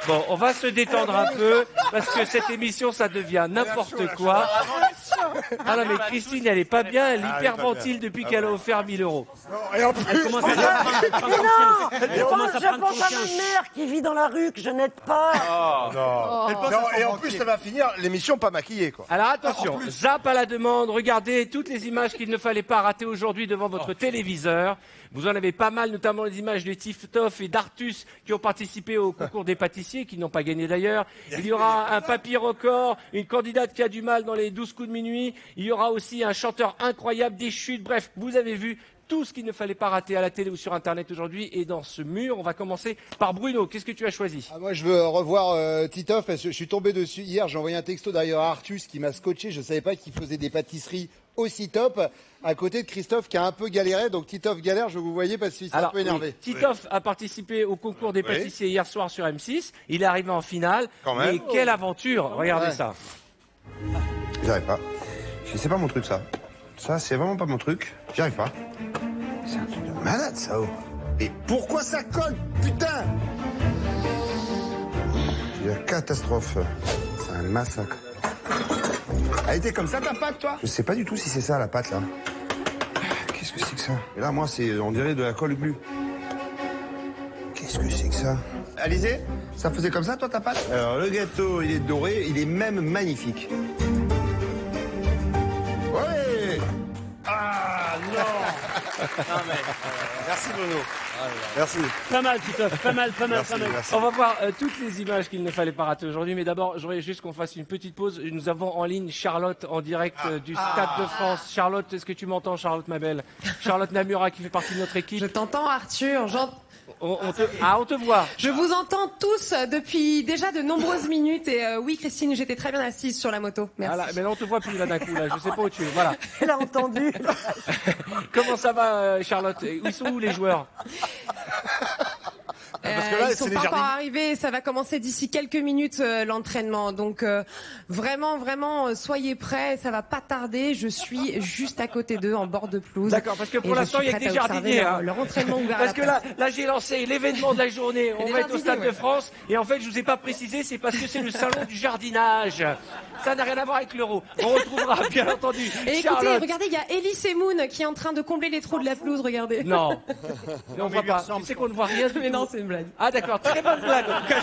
Bon, on va se détendre un peu, parce que cette émission, ça devient n'importe quoi. Ah non, mais Christine, elle est pas bien, elle hyperventile depuis qu'elle a offert 1000 €. Et en plus, Je pense à ma mère qui vit dans la rue, que je n'aide pas. et en plus, ça va finir l'émission pas maquillée, quoi. Alors attention, zap à la demande, regardez toutes les images qu'il ne fallait pas rater aujourd'hui devant votre téléviseur. Vous en avez pas mal, notamment les images de Titoff et d'Artus qui ont participé au concours des pâtissiers, qui n'ont pas gagné d'ailleurs. Il y aura un papy record, une candidate qui a du mal dans les 12 coups de minuit. Il y aura aussi un chanteur incroyable, des chutes. Bref, vous avez vu tout ce qu'il ne fallait pas rater à la télé ou sur Internet aujourd'hui. Et dans ce mur, on va commencer par Bruno. Qu'est-ce que tu as choisi? Moi, je veux revoir Titoff parce que je suis tombé dessus hier. J'ai envoyé un texto d'ailleurs à Artus qui m'a scotché. Je savais pas qu'il faisait des pâtisseries aussi top. À côté de Christophe qui a un peu galéré. Donc Titoff galère, je vous voyais parce qu'il s'est un peu énervé. Oui, Titoff a participé au concours des pâtissiers hier soir sur M6. Il est arrivé en finale. Quand même. Mais quelle aventure! Regardez ça. J'y arrive pas. C'est pas mon truc, ça. Ça, c'est vraiment pas mon truc. J'y arrive pas. C'est un truc de malade, ça, oh. Et pourquoi ça colle, putain? C'est une catastrophe. C'est un massacre. Elle était comme ça, ta pâte, toi? Je sais pas du tout si c'est ça, la pâte, là. Qu'est-ce que c'est que ça? Et là, moi, on dirait de la colle glue. Qu'est-ce que c'est que ça? Alizé, ça faisait comme ça, toi, ta pâte? Alors, le gâteau, il est doré, il est même magnifique. Ouais! Ah, non. Merci, Bruno. Merci. Pas mal, Titoff, pas mal. On va voir toutes les images qu'il ne fallait pas rater aujourd'hui, mais d'abord, j'aurais juste qu'on fasse une petite pause. Nous avons en ligne Charlotte en direct du Stade de France. Charlotte, est-ce que tu m'entends, Charlotte, ma belle? Charlotte Namura qui fait partie de notre équipe. Je t'entends, Arthur. On te voit. Je vous entends tous depuis déjà de nombreuses minutes. Et oui, Christine, j'étais très bien assise sur la moto. Merci. Voilà, mais là, on te voit plus là d'un coup. Là, je sais pas où tu es. Voilà. Elle a entendu. Comment ça va, Charlotte? Où sont où les joueurs? Parce que là, ils sont c'est les pas encore jardins. arrivés. Ça va commencer d'ici quelques minutes l'entraînement. Donc vraiment, soyez prêts. Ça va pas tarder. Je suis juste à côté d'eux, en bord de pelouse. D'accord, parce que pour Et je l'instant, suis il y a que des prête à observer jardiniers. leur entraînement ouvert. Parce à que la presse. là, j'ai lancé l'événement de la journée. On des va être au jardiniers, Stade de ouais. France. Et en fait, je vous ai pas précisé, c'est parce que c'est le salon du jardinage. Ça n'a rien à voir avec l'euro. On retrouvera, bien entendu, Et écoutez, Charlotte. regardez, il y a Elise et Moon qui est en train de combler les trous de la pelouse. Regardez. Non, on voit pas. Tu sais qu'on ne voit rien du Mais tout. non, c'est une blague. Ah d'accord, très bonne blague. En tout cas,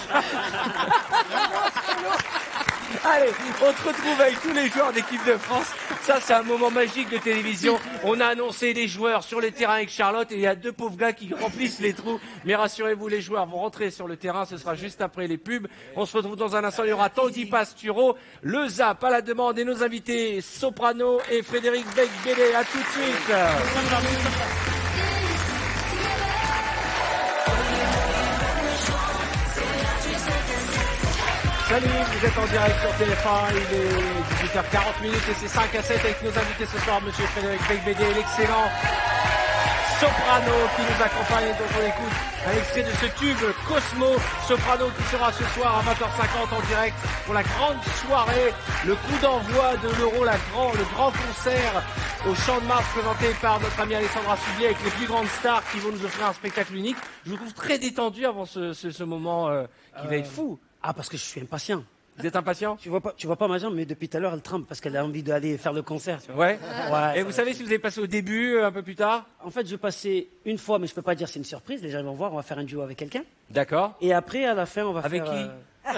allez, on se retrouve avec tous les joueurs d'équipe de France. Ça, c'est un moment magique de télévision. On a annoncé les joueurs sur le terrain avec Charlotte et il y a deux pauvres gars qui remplissent les trous. Mais rassurez-vous, les joueurs vont rentrer sur le terrain. Ce sera juste après les pubs. On se retrouve dans un instant. Il y aura Tanguy Pasturo, le Zap à la demande et nos invités Soprano et Frédéric Becbédé. À tout de suite. Salut, vous êtes en direct sur TF1, il est 18h40 et c'est 5 à 7 avec nos invités ce soir, monsieur Frédéric Becbédé, l'excellent Soprano qui nous accompagne, dont on écoute un extrait de ce tube Cosmo, Soprano qui sera ce soir à 20h50 en direct pour la grande soirée, le coup d'envoi de l'Euro, le grand concert au Champ de Mars présenté par notre amie Alessandra Sublet avec les plus grandes stars qui vont nous offrir un spectacle unique. Je vous trouve très détendu avant ce moment qui va être fou. Ah, parce que je suis impatient. Vous êtes impatient? Tu vois pas ma jambe, mais depuis tout à l'heure, elle tremble parce qu'elle a envie d'aller faire le concert. Tu vois. Ouais. Ouais. Et vous savez si vous avez passé au début, un peu plus tard? En fait, je passais une fois, mais je peux pas dire c'est une surprise. Les gens vont voir, on va faire un duo avec quelqu'un. D'accord. Et après, à la fin, on va Avec faire... qui? Un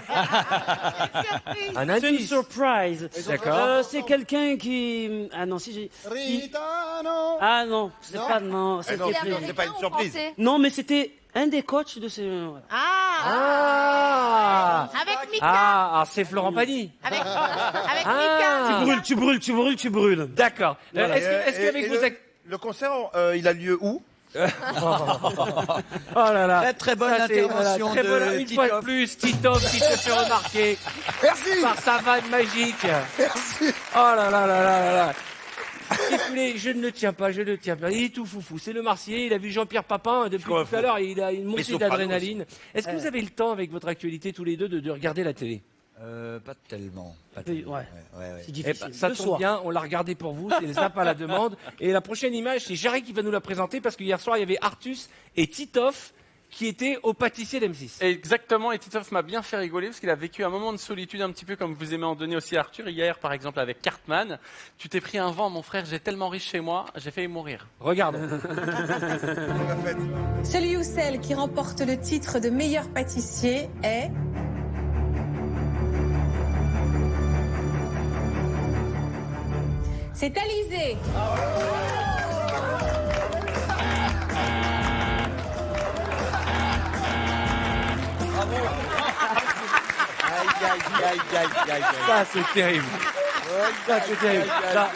C'est une indice. surprise. D'accord. C'est quelqu'un qui... Ah non, si j'ai... Rita, non. Ah non, c'est pas... Non, Ah c'était non, plus- c'est pas une surprise. Non, mais c'était un des coachs de ce... Ah! Avec Mika. Ah, c'est Florent Pagny. Avec Ah. Mika. Tu brûles. D'accord. Est-ce qu'avec vos le concert, il a lieu où? Oh là là. Très bonne Ça, c'est- intervention très bonne- de Une fois de Titoff. plus, Titoff qui se fait remarquer Merci. par sa vanne magique. Merci. Oh là là là là là là. Si vous voulez, je ne le tiens pas. Il est tout foufou. C'est le Marseillais. Il a vu Jean-Pierre Papin depuis tout à l'heure. Il a une montée Soprano d'adrénaline. Est-ce que vous avez le temps, avec votre actualité tous les deux, de regarder la télé? Pas tellement. Ouais. C'est Eh difficile. ben, ça Le tombe soir. bien, on l'a regardé pour vous, c'est le Zap à la demande. Et la prochaine image, c'est Jarry qui va nous la présenter parce que hier soir, il y avait Artus et Titoff qui était au pâtissier d'M6. Exactement, et Titoff m'a bien fait rigoler parce qu'il a vécu un moment de solitude un petit peu comme vous aimez en donner aussi à Arthur. Hier, par exemple, avec Cartman, tu t'es pris un vent, mon frère, j'ai tellement ri chez moi, j'ai failli mourir. Regarde. Celui ou celle qui remporte le titre de meilleur pâtissier est... C'est Alizé. Ça, c'est terrible. Ça, c'est terrible. Ça,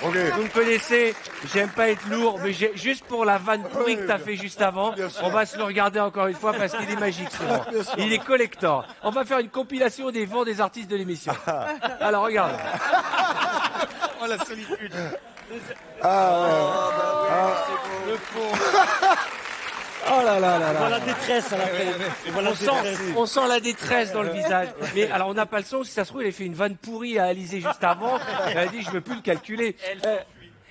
vous me connaissez, j'aime pas être lourd, mais juste pour la vanne pourrie que t'as fait juste avant, on va se le regarder encore une fois parce qu'il est magique, ce vent. Il est collector. On va faire une compilation des vents des artistes de l'émission. Alors, regarde. Oh, la solitude. Le pauvre. Oh là là là là. On voit la détresse à la fin. On sent la détresse dans le visage. Mais alors on n'a pas le son, si ça se trouve, il a fait une vanne pourrie à Alizé juste avant. Elle a dit je veux plus le calculer.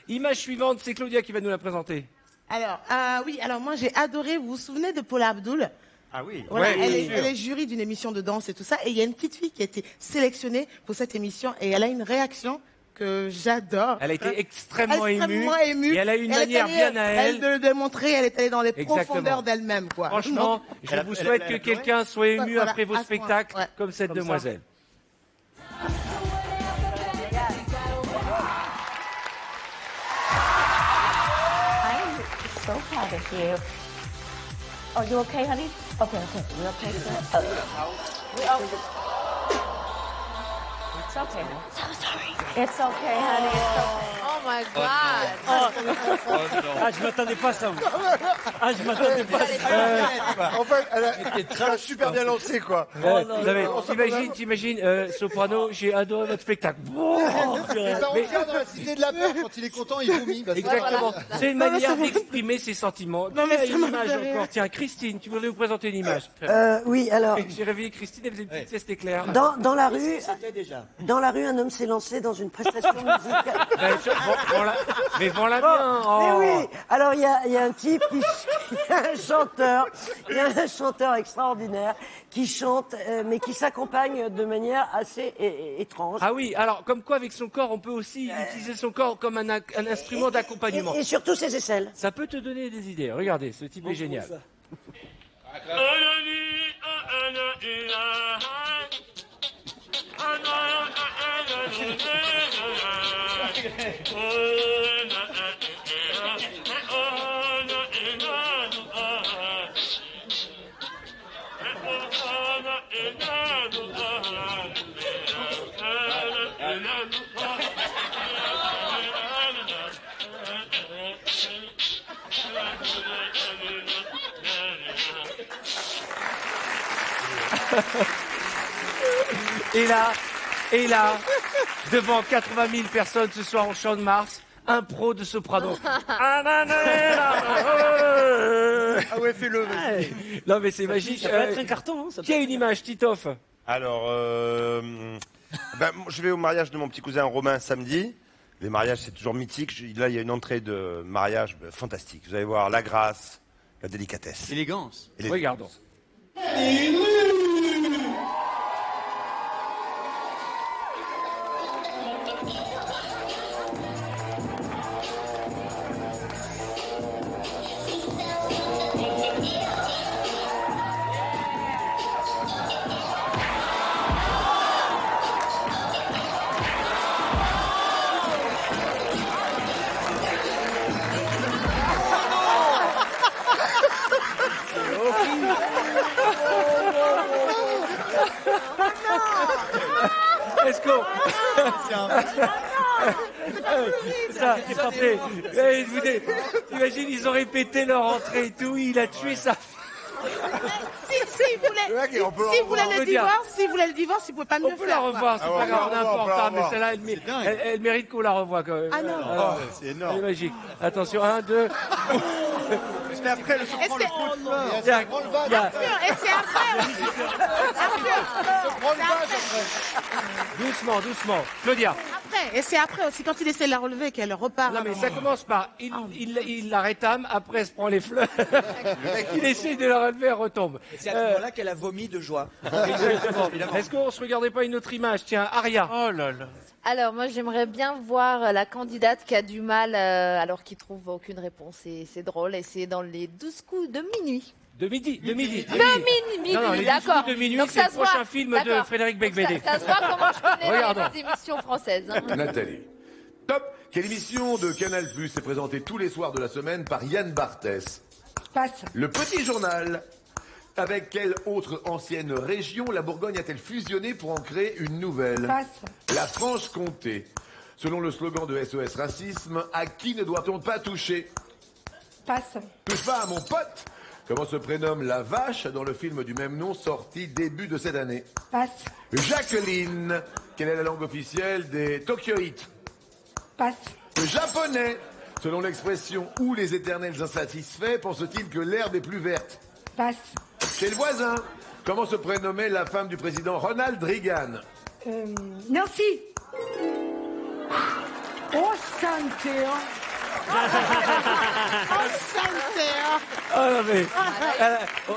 Image suivante, c'est Claudia qui va nous la présenter. Alors, oui, alors moi j'ai adoré, vous vous souvenez de Paula Abdul? Ah oui. Voilà, Ouais, elle est jury d'une émission de danse et tout ça, et il y a une petite fille qui a été sélectionnée pour cette émission, et elle a une réaction que j'adore. Elle a été extrêmement émue. émue. Et elle a une est manière allée, bien à elle. de montrer, elle est allée dans les Exactement. profondeurs d'elle-même, quoi. Franchement, je vous souhaite que quelqu'un soit ému Voilà, après vos à ce point. spectacles Ouais. comme cette Comme ça. demoiselle. I'm so proud of you. Are you okay, honey? Okay. You okay, sir? It's okay. So sorry. It's okay, honey. It's okay. Oh my God. Ah, je m'attendais pas à ça. Ah, je m'attendais pas à ça. En fait, elle a super bien lancé, quoi. T'imagines, Soprano, j'ai adoré votre spectacle. Ça revient dans la cité de la peur quand il est content, il vomit. Bah, ça, Exactement. Voilà. C'est une manière d'exprimer ses sentiments. Non, mais Il y a ça une m'a image fait rire. encore. Tiens, Christine, tu voudrais vous présenter une image. Oui, alors, J'ai réveillé Christine, elle faisait une petite sieste éclair. dans la rue, C'était déjà. dans la rue, un homme s'est lancé dans une prestation musicale. Mais vends-la bien. Mais oh. oui, alors il y a un type il y a un chanteur extraordinaire qui chante, mais qui s'accompagne de manière assez étrange. Ah oui, alors comme quoi avec son corps, on peut aussi utiliser son corps comme un instrument d'accompagnement. Et surtout ses aisselles. Ça peut te donner des idées. Regardez, ce type est génial. Et là, devant 80 000 personnes ce soir au Champ de Mars, un pro de soprano. Ah ouais, fais-le. vas-y. Non mais c'est magique. Ça peut être un carton. Hein, ça Qui a une image, Titoff? Alors, je vais au mariage de mon petit cousin Romain samedi. Les mariages, c'est toujours mythique. Là, il y a une entrée de mariage fantastique. Vous allez voir la grâce, la délicatesse. Élégance. Regardons. Est-ce qu'on... Ça, c'est parfait. T'imagines, ils ont répété leur entrée et tout, il a tué sa femme. Si vous voulez le divorce, il ne pouvait pas mieux On peut faire. la revoir, c'est quoi. pas grave, on est on peut la important, mais revoir. celle-là, elle mérite qu'on la revoie quand même. Ah non. C'est Elle énorme. est magique. Attention, 1, 2. Mais après, le Et soprano, c'est Il y a- il y a- et c'est après. Doucement. Claudia. après. Et c'est après aussi, quand il essaie de la relever, qu'elle repart. Non, mais ça commence par il la rétame, après elle se prend les fleurs, il essaie de la relever, elle retombe. C'est à ce moment-là qu'elle a vomi de joie. Exactement. Est-ce qu'on se regardait pas une autre image? Tiens, Aria. Oh là là. Alors moi j'aimerais bien voir la candidate qui a du mal alors qu'il trouve aucune réponse. Et c'est drôle et c'est dans les 12 coups de minuit. De midi. De minuit, Non, non, les 12 d'accord. coups de minuit, Donc c'est ça le se voit. prochain film de D'accord. Frédéric Donc Becbédé. ça se voit comment je connais Regardons. les émissions françaises. hein. Nathalie. Top. Quelle émission de Canal Plus est présentée tous les soirs de la semaine par Yann Barthès? Passe. Le Petit Journal. Avec quelle autre ancienne région la Bourgogne a-t-elle fusionné pour en créer une nouvelle? Passe. La Franche-Comté. Selon le slogan de SOS Racisme, à qui ne doit-on pas toucher? Passe. Touche pas à mon pote. Comment se prénomme la vache dans le film du même nom sorti début de cette année? Passe. Jacqueline. Quelle est la langue officielle des Tokyoïtes? Passe. Le japonais. Selon l'expression « où les éternels insatisfaits pensent-ils que l'herbe est plus verte ?» Passe. Chez le voisin. Comment se prénommait la femme du président Ronald Reagan? Nancy. Oh, santé, Oh non mais,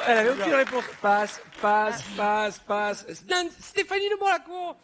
elle avait aucune réponse. Passe. Stéphanie de Monaco.